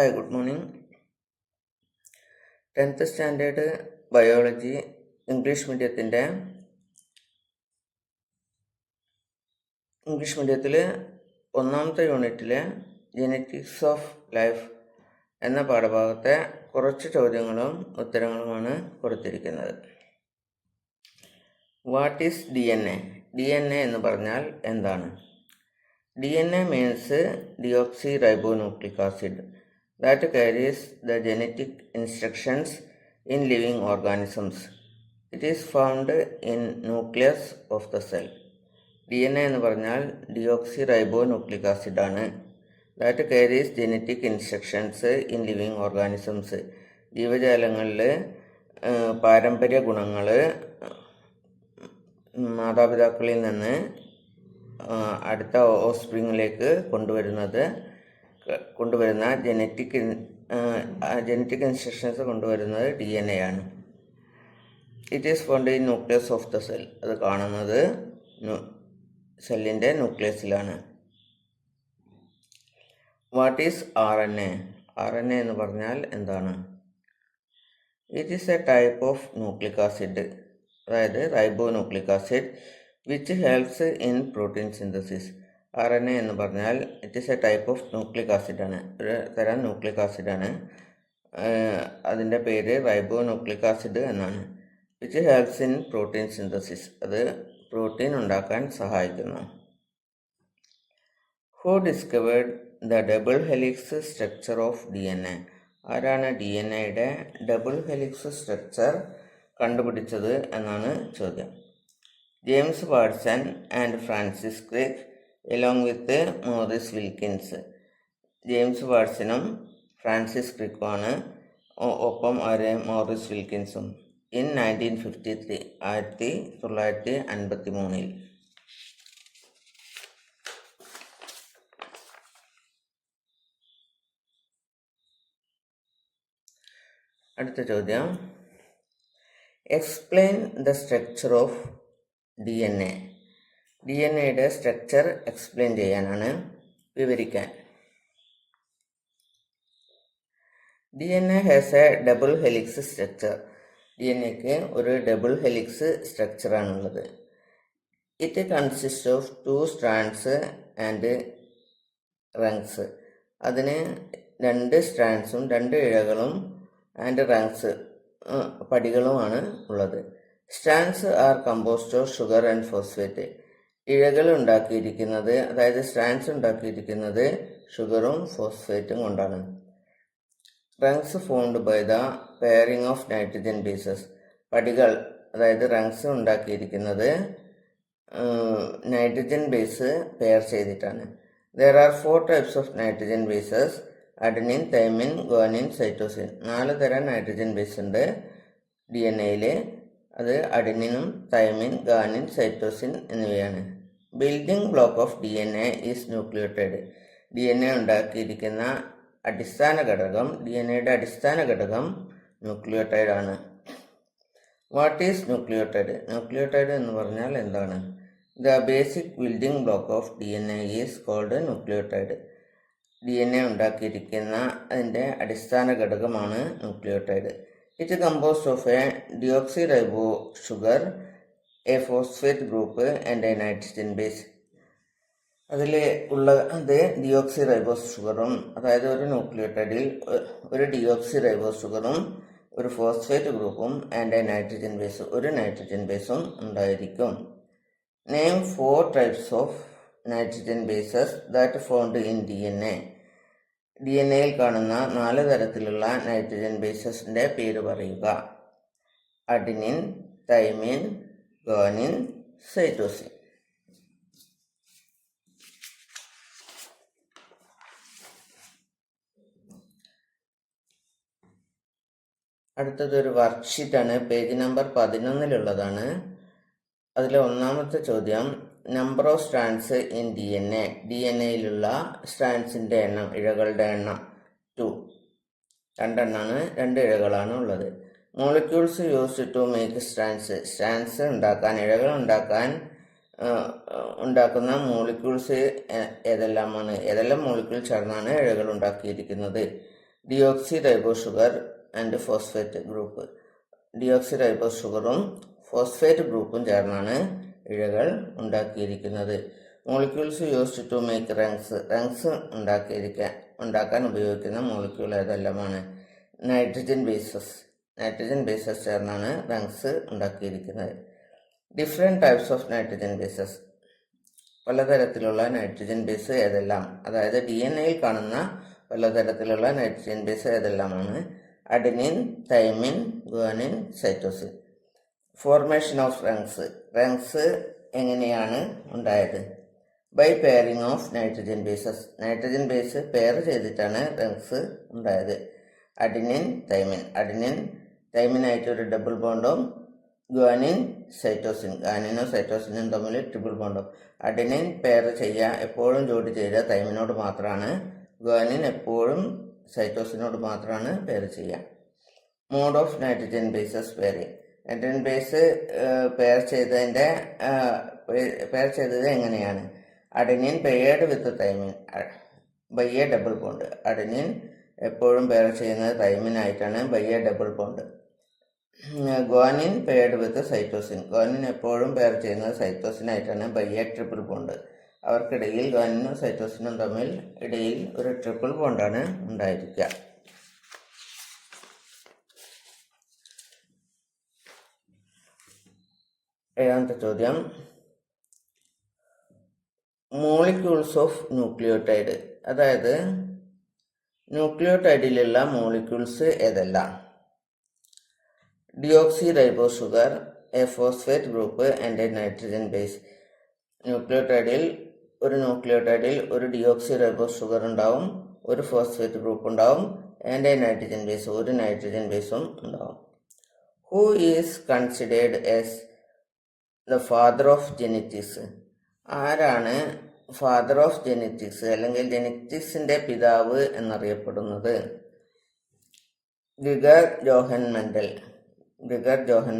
Hi, good morning. 10th standard biology English മീഡിയത്തിൽ ഒന്നാമത്തെ യൂണിറ്റിലെ ജെനറ്റിക്സ് ഓഫ് ലൈഫ് എന്ന പാഠഭാഗത്തെ കുറച്ച് ചോദ്യങ്ങളും ഉത്തരങ്ങളുമാണ് കൊടുത്തിരിക്കുന്നത്. What is DNA? DNA എന്ന് പറഞ്ഞാൽ എന്താണ്? DNA means deoxyribonucleic acid that carries the genetic instructions in living organisms. It is found in nucleus of the cell. DNA എന്ന് പറഞ്ഞാൽ deoxyribonucleic acid ആണ്. That carries genetic instructions in living organisms. ജീവജാലങ്ങളിൽ പാരമ്പര്യ ഗുണങ്ങൾ മാതാപിതാക്കളിൽ നിന്ന് അടുത്ത ഓസ്പ്രിങ്ങിലേക്ക് കൊണ്ടുവരുന്ന ജനറ്റിക് ഇൻസ്ട്രക്ഷൻസ് കൊണ്ടുവരുന്നത് DNA ആണ്. It is found in nucleus of the cell. അത് കാണുന്നത് സെല്ലിൻ്റെ ന്യൂക്ലിയസിലാണ്. What is RNA? RNA എന്ന് പറഞ്ഞാൽ എന്താണ്? It is a type of nucleic acid, അതായത് ribonucleic acid which helps in protein synthesis. RNA എന്ന് പറഞ്ഞാൽ it is a type of nucleic ആസിഡാണ്, ഒരു തരം ന്യൂക്ലിക് ആസിഡാണ്. അതിൻ്റെ പേര് റൈബോന്യൂക്ലിക് ആസിഡ് എന്നാണ്. Which helps in protein synthesis, അത് പ്രോട്ടീൻ ഉണ്ടാക്കാൻ സഹായിക്കുന്നു. Who discovered the double helix structure of DNA? ആരാണ് DNAയുടെ ഡബിൾ ഹെലിക്സ് സ്ട്രക്ചർ കണ്ടുപിടിച്ചത് എന്നാണ് ചോദ്യം. James Watson and Francis Crick along with Maurice Wilkins. James വാട്സണും ഫ്രാൻസിസ് ക്രിക്കുമാണ്, ഒപ്പം മോറിസ് വിൽക്കിൻസും. ഇൻ 1953, 1953. അടുത്ത ചോദ്യം, explain the structure of DNA. DNAയുടെ സ്ട്രക്ചർ എക്സ്പ്ലെയിൻ ചെയ്യാനാണ്, വിവരിക്കാൻ. DNA has a double helix structure. DNAക്ക് ഒരു ഡബിൾ ഹെലിക്സ് സ്ട്രക്ചറാണുള്ളത്. It consist of 2 strands and rungs. അതിന് 2 സ്ട്രാൻഡ്സും 2 ഇഴകളും ആൻഡ് റങ്സ് പടികളുമാണ് ഉള്ളത്. Strands are composed of sugar and phosphate. ഇഴകൾ ഉണ്ടാക്കിയിരിക്കുന്നത്, അതായത് സ്ട്രാൻഡ്സ് ഉണ്ടാക്കിയിരിക്കുന്നത് ഷുഗറും ഫോസ്ഫേറ്റും കൊണ്ടാണ്. Rungs formed by the pairing of nitrogen bases. പടികൾ, അതായത് റങ്സ് ഉണ്ടാക്കിയിരിക്കുന്നത് നൈട്രജൻ ബേസ് പെയർ ചെയ്തിട്ടാണ്. There are 4 types of nitrogen bases: adenine, thymine, guanine, cytosine. 4 തരം നൈട്രജൻ ബേസ് ഉണ്ട് DNAയിൽ. അത് അഡനിനും തൈമിൻ, ഗുവാനിൻ, സൈറ്റോസിൻ എന്നിവയാണ്. Building block of DNA is nucleotide. DNA ഉണ്ടാക്കിയിരിക്കുന്ന അടിസ്ഥാന ഘടകം, DNAയുടെ അടിസ്ഥാന ഘടകം ന്യൂക്ലിയോടൈഡ് ആണ്. What is nucleotide? ന്യൂക്ലിയോടൈഡ് എന്ന് പറഞ്ഞാൽ എന്താണ്? The basic building block of DNA is called nucleotide. DNA ഉണ്ടാക്കിയിരിക്കുന്ന അതിൻ്റെ അടിസ്ഥാന ഘടകമാണ് nucleotide. It composed of a deoxyribo sugar, a phosphate group and a nitrogen base. അതിൽ ഉള്ളത് ഡിയോക്സിറൈബോസ് ഷുഗറും, അതായത് ഒരു ന്യൂക്ലിയോടൈഡിൽ ഒരു ഡിയോക്സിറൈബോസ് ഷുഗറും ഒരു ഫോസ്ഫേറ്റ് ഗ്രൂപ്പും ആൻഡ് എ നൈട്രജൻ ബേസ്, ഒരു നൈട്രജൻ ബേസും ഉണ്ടായിരിക്കും. Name 4 types of nitrogen bases that found in DNA. DNAയിൽ കാണുന്ന 4 തരത്തിലുള്ള നൈട്രജൻ ബേസസിൻ്റെ പേര് പറയുക. Adenine, thymine, guanine, cytosine. അടുത്തത് ഒരു വർക്ക്ഷീറ്റാണ്, പേജ് നമ്പർ 11 അതിലെ ഒന്നാമത്തെ ചോദ്യം, number of strands in DNA. DNAയിലുള്ള സ്ട്രാൻഡ്സിൻ്റെ എണ്ണം, ഇഴകളുടെ എണ്ണം 2. 2 എണ്ണമാണ്, 2 ഇഴകളാണ് ഉള്ളത്. Molecules used to make strands. Strands ഉണ്ടാക്കാൻ, ഇഴകൾ ഉണ്ടാക്കുന്ന മോളിക്യൂൾസ് ഏതെല്ലാം മോളിക്യൂൾ ചേർന്നാണ് ഇഴകൾ ഉണ്ടാക്കിയിരിക്കുന്നത്? Deoxyribose sugar and phosphate group. Deoxyribose ഷുഗറും ഫോസ്ഫേറ്റ് ഗ്രൂപ്പും ചേർന്നാണ് ഇഴകൾ ഉണ്ടാക്കിയിരിക്കുന്നത്. Molecules used to make rungs ഉണ്ടാക്കാൻ ഉപയോഗിക്കുന്ന മോളിക്യൂൾ ഏതെല്ലാമാണ്? നൈട്രജൻ ബേസസ് ചേർന്നാണ് റങ്സ് ഉണ്ടാക്കിയിരിക്കുന്നത്. Different types of nitrogen bases. പലതരത്തിലുള്ള നൈട്രജൻ ബേസ് ഏതെല്ലാം? അതായത് DNA-യിൽ കാണുന്ന പലതരത്തിലുള്ള നൈട്രജൻ ബേസ് ഏതെല്ലാമാണ്? Adenine, thymine, guanine, cytosine. Formation of rungs എങ്ങനെയാണ് ഉണ്ടായത്? By pairing of nitrogen bases. Nitrogen base pair ചെയ്തിട്ടാണ് റങ്സ് ഉണ്ടായത്. അഡെനിൻ, തൈമിനായിട്ട് ഒരു ഡബിൾ ബോണ്ടും ഗുവാനിൻ, ഗാനിനും സൈറ്റോസിനും തമ്മിൽ ട്രിപ്പിൾ ബോണ്ടും. അഡെനിൻ പെയർ എപ്പോഴും ജോഡി ചെയ്യുക തൈമിനോട് മാത്രമാണ്. ഗുവാനിൻ എപ്പോഴും സൈറ്റോസിനോട് മാത്രമാണ് പെയർ ചെയ്യുക. Mode of nitrogen bases pairing. Nitrogen base pair ചെയ്തത് എങ്ങനെയാണ്? Adenine paired with thymine by a double bond. Adenine എപ്പോഴും പെയർ ചെയ്യുന്നത് തൈമിനായിട്ടാണ് by a double bond. Guanine paired with cytosine. Guanine എപ്പോഴും പെയർ ചെയ്യുന്നത് സൈറ്റോസിനായിട്ടാണ് ബൈ എ ട്രിപ്പിൾ ബോണ്ട്. അവർക്കിടയിൽ ഗുവാനിനും സൈറ്റോസിനും തമ്മിൽ ഇടയിൽ ഒരു ട്രിപ്പിൾ ബോണ്ടാണ് ഉണ്ടായിരിക്കുക. ഏഴാമത്തെ ചോദ്യം, മോളിക്യൂൾസ് ഓഫ് ന്യൂക്ലിയോടൈഡ്. അതായത് ന്യൂക്ലിയോടൈഡിലുള്ള മോളിക്യൂൾസ് ഏതെല്ലാം? Deoxyribose sugar, a phosphate group and a nitrogen base. ന്യൂക്ലിയോടൈഡിൽ ഒരു ഡിയോക്സി റൈബോസ് ഷുഗർ ഉണ്ടാവും, ഒരു ഫോസ്ഫേറ്റ് ഗ്രൂപ്പ് ഉണ്ടാവും, ആൻഡ് എ നൈട്രജൻ ബേസ്, ഒരു നൈട്രജൻ ബേസും ഉണ്ടാവും. Who is considered as the father of genetics? ആരാണ് ഫാദർ ഓഫ് ജെനറ്റിക്സ് അല്ലെങ്കിൽ ജെനറ്റിക്സിന്റെ പിതാവ് എന്നറിയപ്പെടുന്നത്? ഗ്രിഗർ ജോഹൻ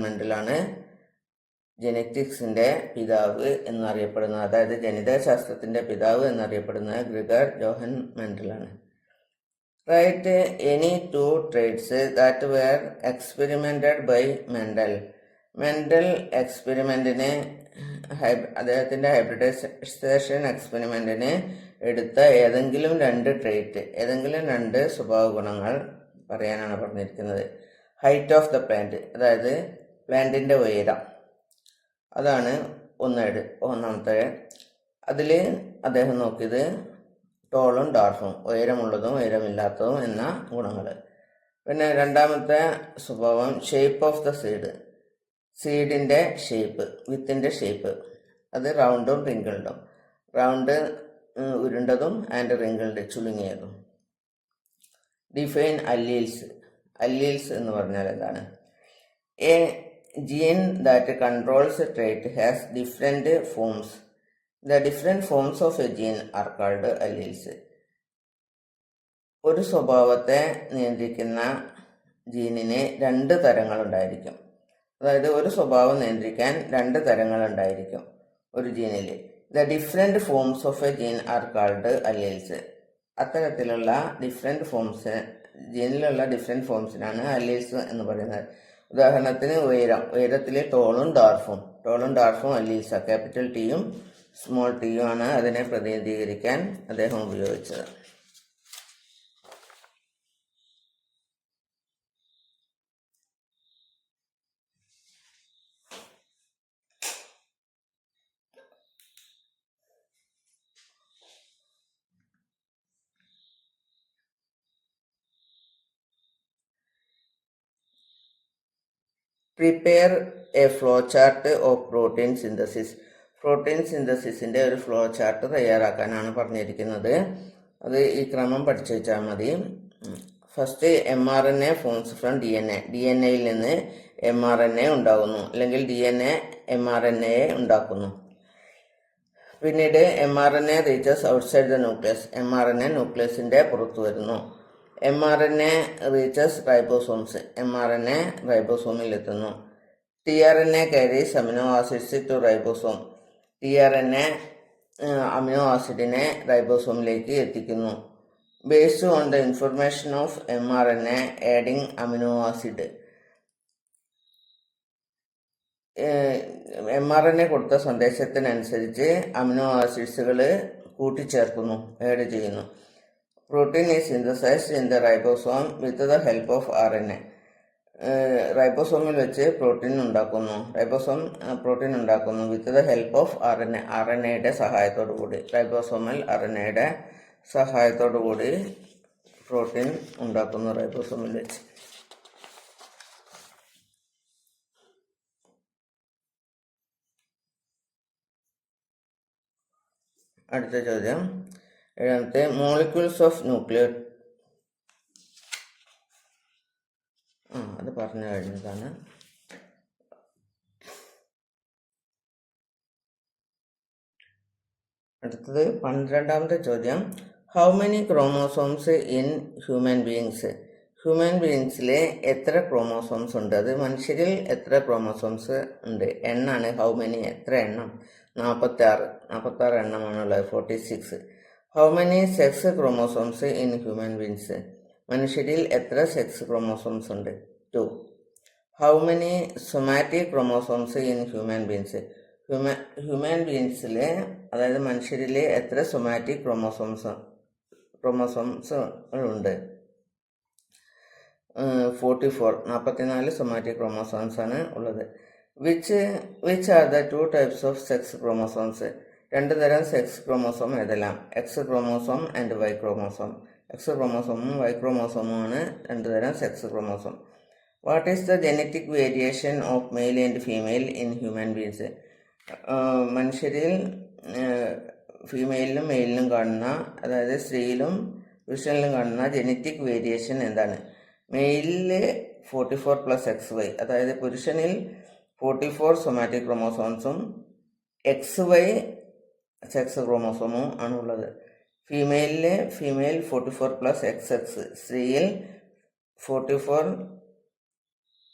മെൻഡലാണ് ജെനറ്റിക്സിന്റെ പിതാവ് എന്നറിയപ്പെടുന്നത്. അതായത് ജനിതകശാസ്ത്രത്തിന്റെ പിതാവ് എന്നറിയപ്പെടുന്നത് ഗ്രിഗർ ജോഹൻ മെൻഡലാണ്. Right any 2 traits that were experimented by Mendel. Mendel എക്സ്പെരിമെന്റിന് അദ്ദേഹത്തിന്റെ ഹൈബ്രിഡൈസേഷൻ എക്സ്പെരിമെന്റിന് എടുത്ത ഏതെങ്കിലും 2 ട്രേറ്റ്, ഏതെങ്കിലും 2 സ്വഭാവ ഗുണങ്ങൾ പറയാനാണ് പറഞ്ഞിരിക്കുന്നത്. ഹൈറ്റ് ഓഫ് ദ പ്ലാന്റ്, അതായത് പ്ലാന്റിന്റെ ഉയരം, അതാണ് ഒന്നാമത്തെ. അതിൽ അദ്ദേഹം നോക്കിയത് ടോളും ഡാർഫും, ഉയരമുള്ളതും ഉയരമില്ലാത്തതും എന്ന ഗുണങ്ങൾ. പിന്നെ രണ്ടാമത്തെ സ്വഭാവം ഷേപ്പ് ഓഫ് ദ സീഡിന്റെ ഷേപ്പ്, വിത്തിന്റെ ഷേപ്പ്, അത് റൗണ്ടും റിങ്കിൾഡും. റൗണ്ട് ഉരുണ്ടതും ആൻഡ് റിങ്കിൾഡ് ചുളുങ്ങിയതും. ഡിഫൈൻ അല്ലീൽസ് എന്ന് പറഞ്ഞാൽ എന്താണ്? A gene that controls trait has different forms. The different forms of a gene are called alleles. ഒരു സ്വഭാവത്തെ നിയന്ത്രിക്കുന്ന ജീനിന് 2 തരങ്ങളുണ്ടായിരിക്കും. അതായത് ഒരു സ്വഭാവം നിയന്ത്രിക്കാൻ 2 തരങ്ങളുണ്ടായിരിക്കും ഒരു ജീനിൽ. The different forms of a gene are called alleles. അത്തരത്തിലുള്ള ജീനിലുള്ള ഡിഫറെന്റ് ഫോംസിനാണ് അല്ലീൽസ് എന്ന് പറയുന്നത്. ഉദാഹരണത്തിന് ഉയരത്തിൽ ടോളും ഡാർഫും അല്ലീൽസ്. ക്യാപിറ്റൽ ടിയും സ്മോൾ ടിയും ആണ് അതിനെ പ്രതിനിധീകരിക്കാൻ അദ്ദേഹം ഉപയോഗിച്ചത്. Prepare a flow chart of protein synthesis. Protein സിന്തസിസിന്റെ ഒരു ഫ്ലോ ചാർട്ട് തയ്യാറാക്കാനാണ് പറഞ്ഞിരിക്കുന്നത്. അത് ഈ ക്രമം പഠിച്ചു വെച്ചാൽ മതി. First mRNA forms from DNA. DNA-യിൽ നിന്ന് mRNA ഉണ്ടാകുന്നു, അല്ലെങ്കിൽ DNA mRNA ഉണ്ടാക്കുന്നു. പിന്നീട് mRNA reaches outside the nucleus. mRNA ന്യൂക്ലിയസിന്റെ പുറത്തു വരുന്നു. mRNA reaches ribosomes. mRNA റൈബോസോമിൽ എത്തുന്നു. tRNA carries amino acids to ribosome. tRNA amino ആസിഡിനെ റൈബോസോമിലേക്ക് എത്തിക്കുന്നു. based on the information of mRNA adding amino acid. mRNA കൊടുത്ത സന്ദേശത്തിനനുസരിച്ച് അമിനോ ആസിഡ്സുകൾ കൂട്ടിച്ചേർക്കുന്നു, ആഡ് ചെയ്യുന്നു. Protein is synthesised in the ribosome with the help of RNA. റൈബോസോമിൽ വെച്ച് protein ഉണ്ടാക്കുന്നു, protein ഉണ്ടാക്കുന്നു with the help of RNA. RNAയുടെ സഹായത്തോടു കൂടി, റൈബോസോമൽ RNAയുടെ സഹായത്തോടു കൂടി പ്രോട്ടീൻ ഉണ്ടാക്കുന്നു റൈബോസോമിൽ വെച്ച്. അടുത്ത ചോദ്യം 7ാമത്തെ മോളിക്യൂൾസ് ഓഫ് ന്യൂക്ലിയർ. അത് പറഞ്ഞു കഴിഞ്ഞതാണ്. അടുത്തത് 12ാമത്തെ ചോദ്യം how many chromosomes in human beings. Human ബീയിങ്സിലെ എത്ര ക്രോമോസോംസ് ഉണ്ട്? അത് മനുഷ്യരിൽ എത്ര ക്രോമോസോംസ് ഉണ്ട് എണ്ണാണ്. ഹൗ മെനി എത്ര എണ്ണം? 46 എണ്ണമാണുള്ളത്, 46. How many sex chromosomes in human beings. മനുഷ്യരിൽ എത്ര സെക്സ് ക്രോമോസോംസ് ഉണ്ട്? 2. How many somatic chromosomes in human beings. Human ബീയിങ്സിലെ, അതായത് മനുഷ്യരിലെ എത്ര സൊമാറ്റിക് ക്രോമോസോംസ് ഉണ്ട്? 44 സൊമാറ്റിക് ക്രോമോസോംസ് ആണ് ഉള്ളത്. Which are the 2 types of sex chromosomes. 2 തരം സെക്സ് ക്രോമോസോം ഏതെല്ലാം? X chromosome and Y chromosome. X ക്രോമോസോമും വൈ ക്രോമോസോമുമാണ് 2 തരം sex chromosome. What is the genetic variation of male and female in human beings. മനുഷ്യരിൽ ഫീമെയിലിനും മെയിലിനും കാണുന്ന, അതായത് സ്ത്രീയിലും പുരുഷനിലും കാണുന്ന ജനറ്റിക് വേരിയേഷൻ എന്താണ്? മെയിലിൽ 44 + XY, അതായത് പുരുഷനിൽ 44 സൊമാറ്റിക് ക്രോമോസോംസും XY സെക്സ് ക്രോമോസോമും ആണുള്ളത്. ഫീമെയിൽ 44 + XX, സ്ത്രീയിൽ 44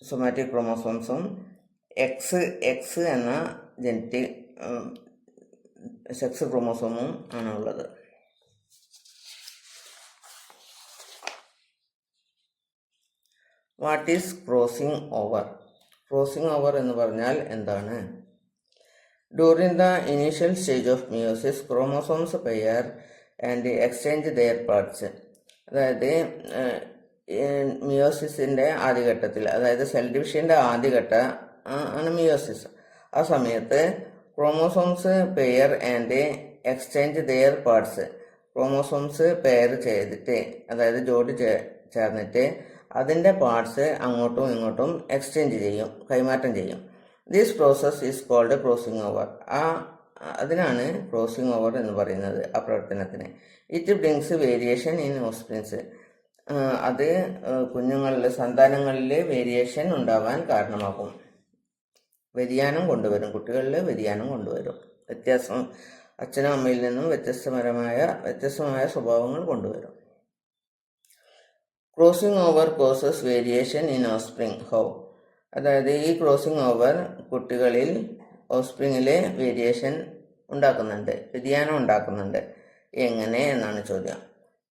സൊമാറ്റിക് ക്രോമോസോംസും XX എന്ന ജനറ്റിക് സെക്സ് ക്രോമോസോമും ആണുള്ളത്. What is crossing over. Crossing over എന്ന് പറഞ്ഞാൽ എന്താണ്? During the initial stage of meiosis chromosomes pair and exchange their parts. അതായത് മിയോസിസിൻ്റെ ആദ്യഘട്ടത്തിൽ, അതായത് സെൽ ഡിവിഷൻ്റെ ആദ്യഘട്ട ആണ് മിയോസിസ്. ആ സമയത്ത് chromosomes pair and exchange their parts. Chromosomes pair ചെയ്തിട്ട്, അതായത് ജോഡി ചേർന്നിട്ട് അതിൻ്റെ പാർട്സ് അങ്ങോട്ടും ഇങ്ങോട്ടും എക്സ്ചേഞ്ച് ചെയ്യും, കൈമാറ്റം ചെയ്യും. This process is called crossing over. അതിനാണ് ക്രോസിംഗ് ഓവർ എന്ന് പറയുന്നത്, ആ പ്രവർത്തനത്തിന്. It brings variation in offsprings. അത് കുഞ്ഞുങ്ങളിലെ സന്താനങ്ങളിൽ വേരിയേഷൻ ഉണ്ടാവാൻ കാരണമാകും. വ്യതിയാനം കൊണ്ടുവരും, കുട്ടികളിൽ വ്യതിയാനം കൊണ്ടുവരും. വ്യത്യാസം, അച്ഛനും അമ്മയിൽ നിന്നും വ്യത്യസ്തമായ സ്വഭാവങ്ങൾ കൊണ്ടുവരും. Crossing over causes variation in offspring. How. അതായത് ഈ ക്രോസിംഗ് ഓവർ കുട്ടികളിൽ ഓഫ്സ്പ്രിങ്ങിലെ വേരിയേഷൻ ഉണ്ടാക്കുന്നുണ്ട്, വ്യതിയാനം ഉണ്ടാക്കുന്നുണ്ട്. എങ്ങനെ എന്നാണ് ചോദ്യം.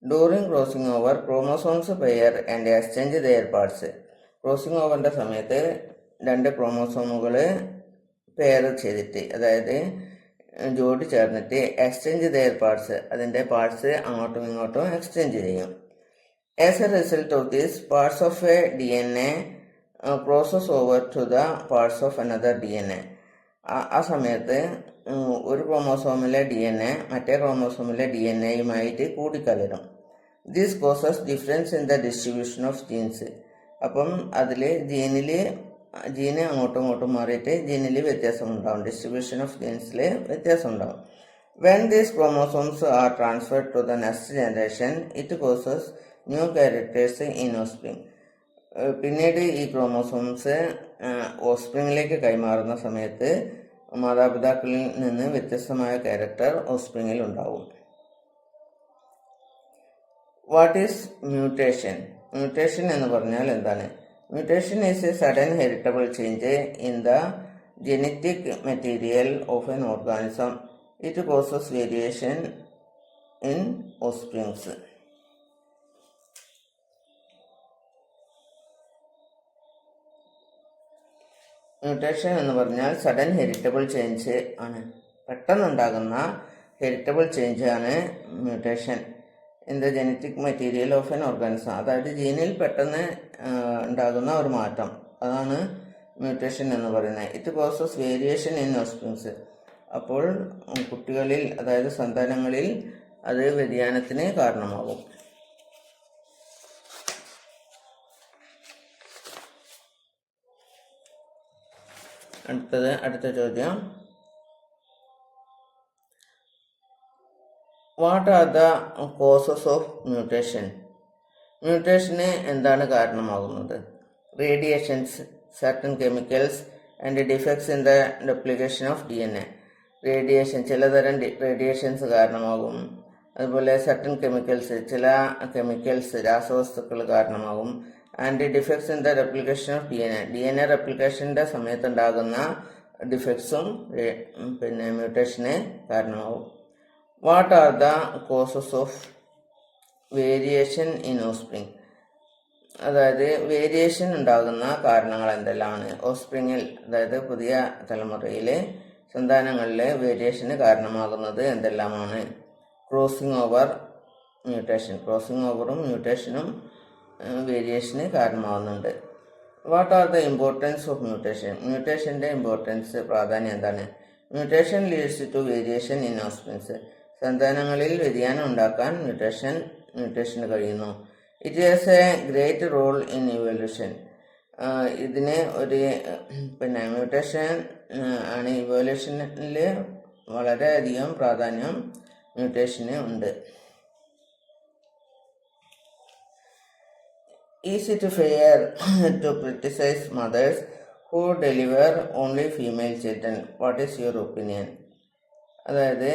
During crossing over chromosomes pair and exchange their parts. Crossing ഓവറിൻ്റെ സമയത്ത് 2 ക്രോമോസോമുകൾ പെയർ ചെയ്തിട്ട്, അതായത് ജോഡി ചേർന്നിട്ട് എക്സ്ചേഞ്ച് ദെയർ പാർട്സ്, അതിൻ്റെ പാർട്സ് അങ്ങോട്ടും ഇങ്ങോട്ടും എക്സ്ചേഞ്ച് ചെയ്യും. As a result of this, parts of a DNA process over to the parts of another DNA. ആ സമയത്ത് ഒരു ക്രോമോസോമിലെ DNA മറ്റേ ക്രോമോസോമിലെ DNAയുമായിട്ട് കൂടിക്കലരും. This causes difference in the distribution of genes. അപ്പം അതിൽ ജീന് അങ്ങോട്ടും ഇങ്ങോട്ടും മാറിയിട്ട് ജീനിൽ വ്യത്യാസം ഉണ്ടാവും, ഡിസ്ട്രിബ്യൂഷൻ ഓഫ് ജീൻസിൽ വ്യത്യാസം ഉണ്ടാവും. When these chromosomes are transferred to the next generation, it causes new characters in offspring. പിന്നീട് ഈ ക്രോമോസോംസ് ഓഫ്സ്പ്രിങ്ങിലേക്ക് കൈമാറുന്ന സമയത്ത് മാതാപിതാക്കളിൽ നിന്ന് വ്യത്യസ്തമായ ക്യാരക്ടർ ഓഫ്സ്പ്രിങ്ങിൽ ഉണ്ടാവും. What is mutation. മ്യൂട്ടേഷൻ എന്ന് പറഞ്ഞാൽ എന്താണ്? Mutation is A sudden heritable change in the genetic material of N organism. It causes variation in offsprings. Mutation എന്ന് പറഞ്ഞാൽ സഡൻ ഹെറിറ്റബിൾ ചേഞ്ച് ആണ്. പെട്ടെന്നുണ്ടാകുന്ന ഹെറിറ്റബിൾ ചേഞ്ച് ആണ് mutation in the genetic material of N organism. അതായത് ജീനിൽ പെട്ടെന്ന് ഉണ്ടാകുന്ന ഒരു മാറ്റം, അതാണ് മ്യൂട്ടേഷൻ എന്ന് പറയുന്നത്. It causes variation in offsprings. അപ്പോൾ കുട്ടികളിൽ, അതായത് സന്താനങ്ങളിൽ അത് വ്യതിയാനത്തിന് കാരണമാകും. അടുത്ത ചോദ്യം, what are the causes of mutation? മ്യൂട്ടേഷന് എന്താണ് കാരണമാകുന്നത്? Radiations, certain chemicals and defects in the duplication of DNA. Radiation, ചിലതരം റേഡിയേഷൻസ് കാരണമാകും. അതുപോലെ സർട്ടൻ കെമിക്കൽസ്, ചില കെമിക്കൽസ്, രാസവസ്തുക്കൾ കാരണമാകും. And defects in the replication of DNA റെപ്ലിക്കേഷൻ്റെ സമയത്തുണ്ടാകുന്ന ഡിഫക്ട്സും മ്യൂട്ടേഷന് കാരണമാകും. What are the causes of variation in offspring? അതായത് വേരിയേഷൻ ഉണ്ടാകുന്ന കാരണങ്ങൾ എന്തെല്ലാമാണ്? ഓഫ്സ്പ്രിങ്ങിൽ, അതായത് പുതിയ തലമുറയിലെ സന്താനങ്ങളിലെ വേരിയേഷന് കാരണമാകുന്നത് എന്തെല്ലാമാണ്? Crossing over, mutation. ക്രോസിംഗ് ഓവറും മ്യൂട്ടേഷനും വേരിയേഷന് കാരണമാകുന്നുണ്ട്. What are the importance of mutation? മ്യൂട്ടേഷൻ്റെ ഇമ്പോർട്ടൻസ്, പ്രാധാന്യം എന്താണ്? Mutation leads to variation in offsprings. സന്താനങ്ങളിൽ വ്യതിയാനം ഉണ്ടാക്കാൻ മ്യൂട്ടേഷന് കഴിയുന്നു. It has a great role in evolution. ഇതിന് ഒരു മ്യൂട്ടേഷൻ ആണ് ഇവല്യൂഷനിൽ വളരെയധികം പ്രാധാന്യം മ്യൂട്ടേഷന് ഉണ്ട്. Is it fair to criticize mothers who deliver only female children? What is your opinion? അതായത്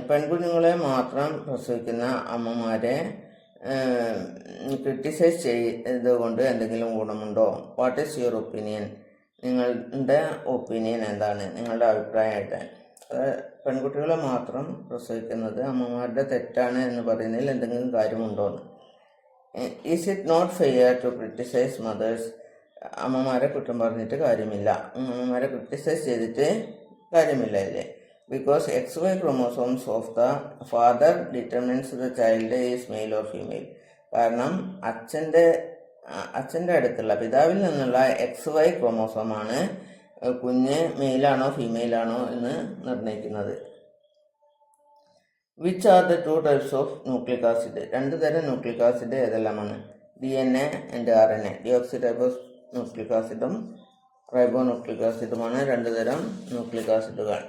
പെൺകുഞ്ഞുങ്ങളെ മാത്രം പ്രസവിക്കുന്ന അമ്മമാരെ ക്രിട്ടിസൈസ് ചെയ്തുകൊണ്ട് എന്തെങ്കിലും ഗുണമുണ്ടോ? What is your opinion? നിങ്ങളുടെ ഒപ്പീനിയൻ എന്താണ്? നിങ്ങളുടെ അഭിപ്രായമായിട്ട്. പെൺകുട്ടികളെ മാത്രം പ്രസവിക്കുന്നത് അമ്മമാരുടെ തെറ്റാണ് എന്ന് പറയുന്നതിൽ എന്തെങ്കിലും കാര്യമുണ്ടോ? Is it not fair to criticise mothers? അമ്മമാരെ കുറ്റം പറഞ്ഞിട്ട് കാര്യമില്ല, അമ്മമാരെ ക്രിട്ടിസൈസ് ചെയ്തിട്ട് കാര്യമില്ല ഇല്ലേ? Because XY chromosomes of the father determines the child is male or female. കാരണം അച്ഛൻ്റെ അടുത്തുള്ള, പിതാവിൽ നിന്നുള്ള XY ക്രോമോസോമാണ് കുഞ്ഞ് മെയിലാണോ ഫീമെയിലാണോ എന്ന് നിർണ്ണയിക്കുന്നത്. Which are the 2 types of nucleic acid? 2 തരം ന്യൂക്ലിക് ആസിഡ് ഏതെല്ലാമാണ്? DNA and RNA. Deoxyribose nucleic ആസിഡും റൈബോ ന്യൂക്ലിക് ആസിഡുമാണ് 2 തരം ന്യൂക്ലിക് ആസിഡുകൾ.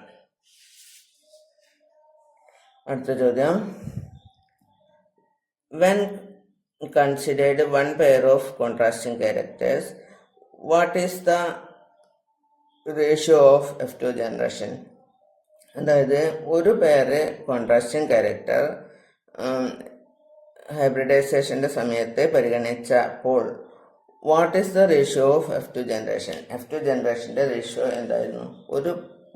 അടുത്ത ചോദ്യം, when considered one pair of contrasting characters, what is the ratio of F2 generation? അതായത് ഒരു പേര് കോൺട്രാസ്റ്റിംഗ് ക്യാരക്ടർ ഹൈബ്രിഡൈസേഷൻ്റെ സമയത്ത് പരിഗണിച്ചപ്പോൾ what is the ratio of F2 generation? F2 ജനറേഷൻ്റെ റേഷ്യോ എന്തായിരുന്നു? ഒരു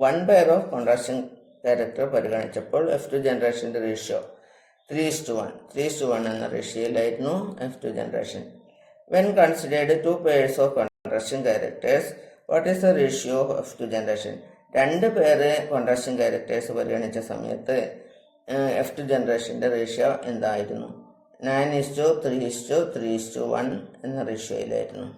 1 pair ഓഫ് കോൺട്രാസ്റ്റിംഗ് ക്യാരക്ടർ പരിഗണിച്ചപ്പോൾ F2 ജനറേഷൻ്റെ റേഷ്യോ 3:1 എന്ന റേഷ്യോയിലായിരുന്നു F2 generation. When considered 2 pairs of contrasting characters, what is the ratio of F2 generation? 2 pairs contrasting characters പരിഗണിച്ച സമയത്ത് F2 ജനറേഷൻ്റെ റേഷ്യോ എന്തായിരുന്നു? 9:3:3:1 എന്ന റേഷ്യോയിലായിരുന്നു.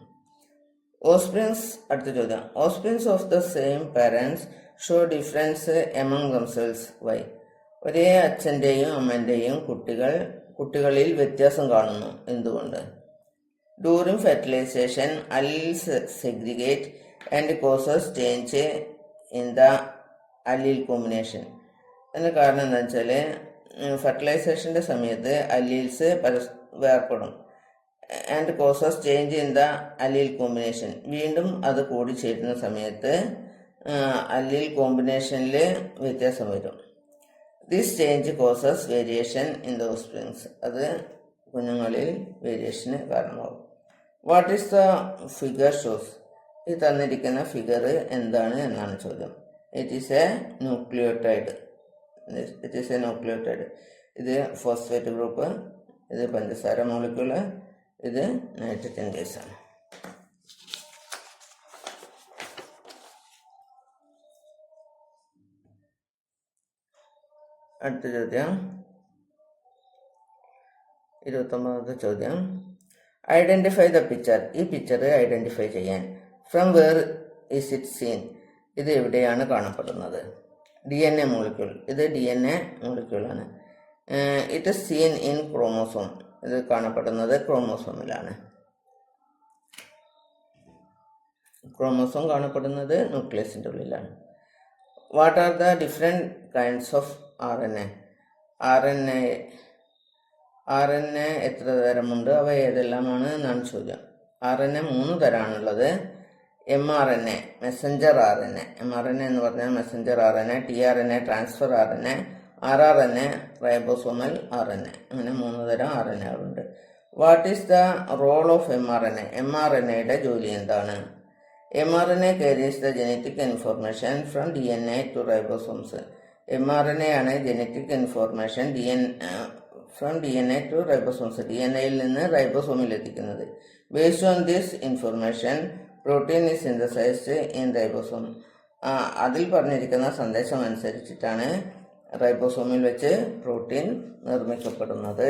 ഓസ്പ്രിങ്സ്. അടുത്ത ചോദ്യം, offsprings of the same parents show difference among themselves. Why? ഒരേ അച്ഛൻ്റെയും അമ്മൻ്റെയും കുട്ടികളിൽ വ്യത്യാസം കാണുന്നു, എന്തുകൊണ്ട്? During fertilisation alleles segregate and causes change in the allele combination. അതിന് കാരണം എന്താ വെച്ചാൽ ഫെർട്ടിലൈസേഷൻ്റെ സമയത്ത് അല്ലീൽസ് വേർപ്പെടും. And causes change in the allele combination. വീണ്ടും അത് കൂടിച്ചേരുന്ന സമയത്ത് അല്ലീൽ കോമ്പിനേഷനിൽ വ്യത്യാസം വരും. This change causes variation in the offsprings. അത് കുഞ്ഞുങ്ങളിൽ വേരിയേഷന് കാരണമാകും. What is the figure shows? ഈ തന്നിരിക്കുന്ന ഫിഗർ എന്താണ് എന്നാണ് ചോദ്യം. It is A nucleotide. ഇത് ഫോസ്ഫേറ്റ് ഗ്രൂപ്പ്, ഇത് പഞ്ചസാര മോളിക്യൂള്, ഇത് നൈട്രജൻ ഗ്യാസാണ്. അടുത്ത ചോദ്യം 29ാമത്തെ ചോദ്യം. Identify the picture. ഈ പിക്ചർ ഐഡൻറ്റിഫൈ ചെയ്യാൻ. From where is it seen. ഇത് എവിടെയാണ് കാണപ്പെടുന്നത്? DNA molecule. ഇത് DNA മോളിക്യൂളാണ്. It is seen in chromosome. ഇത് കാണപ്പെടുന്നത് ക്രോമോസോമിലാണ്. ക്രോമോസോം കാണപ്പെടുന്നത് ന്യൂക്ലിയസിൻ്റെ ഉള്ളിലാണ്. What are the different kinds of RNA? RNA എത്ര തരമുണ്ട്? അവ ഏതെല്ലാമാണ് എന്നാണ് ചോദ്യം. RNA 3 തരമാണുള്ളത്. mRNA messenger RNA. mRNA എന്ന് പറഞ്ഞാൽ messenger RNA, tRNA transfer RNA, rRNA ribosomal RNA. അങ്ങനെ 3 തരം RNAകളുണ്ട്. What is the role of mRNA? mRNAയുടെ ജോലി എന്താണ്? mRNA carries the genetic information from DNA to ribosomes. mRNA ആണ് genetic information from DNA to ribosomes. DNAയിൽ നിന്ന് റൈബോസോമിൽ എത്തിക്കുന്നത്. Based on this information protein is synthesised in ribosome. അതിൽ പറഞ്ഞിരിക്കുന്ന സന്ദേശം അനുസരിച്ചിട്ടാണ് റൈബോസോമിൽ വെച്ച് പ്രോട്ടീൻ നിർമ്മിക്കപ്പെടുന്നത്.